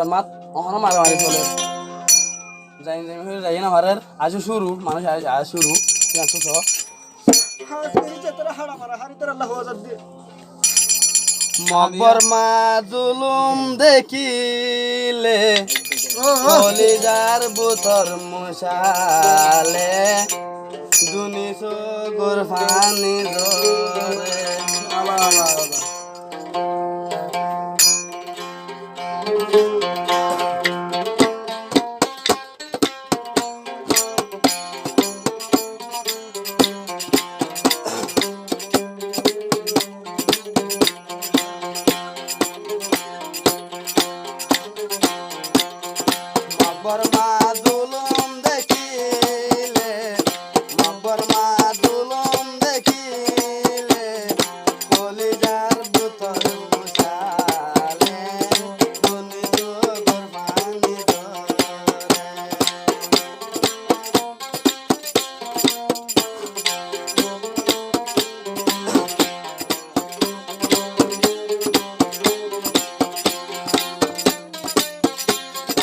মাত ওখানে মারামারি চলে যাই যাই হয়ে যাই না মারার আজ শুরু মানুষ আজ শুরু জানতো তো মকবর মা জুলুম দেখিলে কলিজার বুতর মশালে দুনি চকুর ফানি জরে মকবর মা জুলুম দেখিলে মকবর মা জুলুম দেখিলে কলিজার বুতর মশালে দুনি চকুর ফানি জরে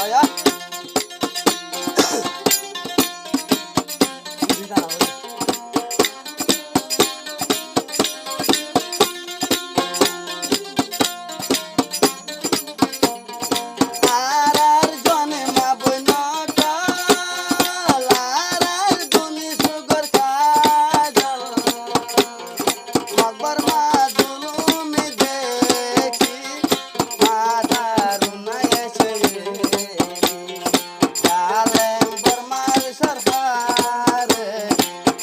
আয়া আরার জনে মা বইন কাল আরার দুনি সুগর কাজল মকবর মা জুলুমি দেখি মাথার নাই এসে জালেম বর্মার সরকারে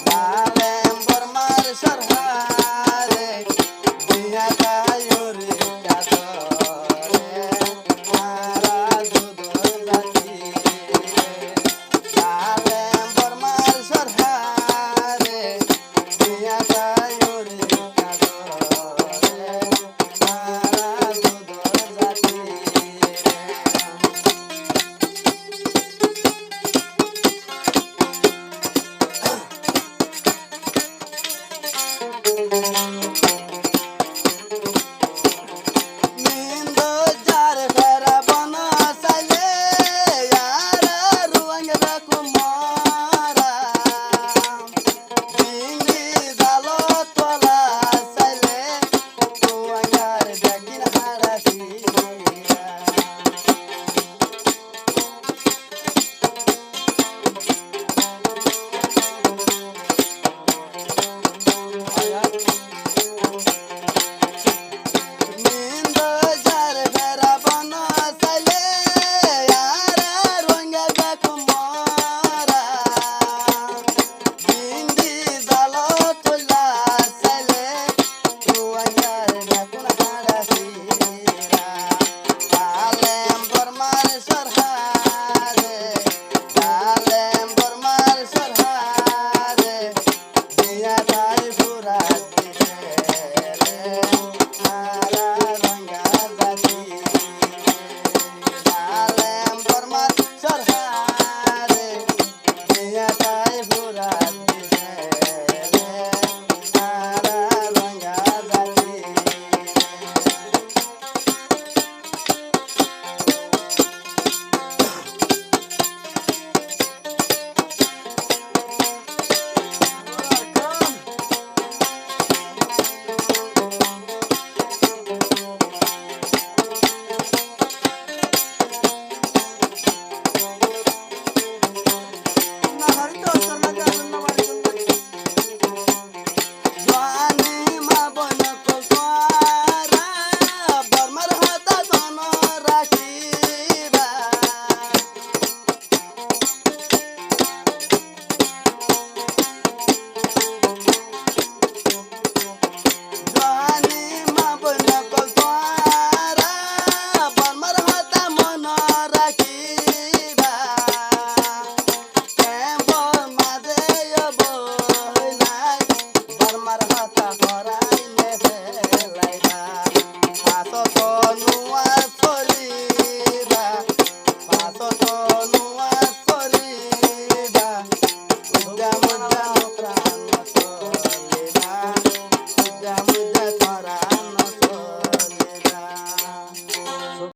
জালেম বর্মার সরকারে দিয়া গায়রে কাদরে মারা দুদর জাতি জালেম বর্মার সরকারে দিয়া গায়রে কাদরে মারা দুদর জাতি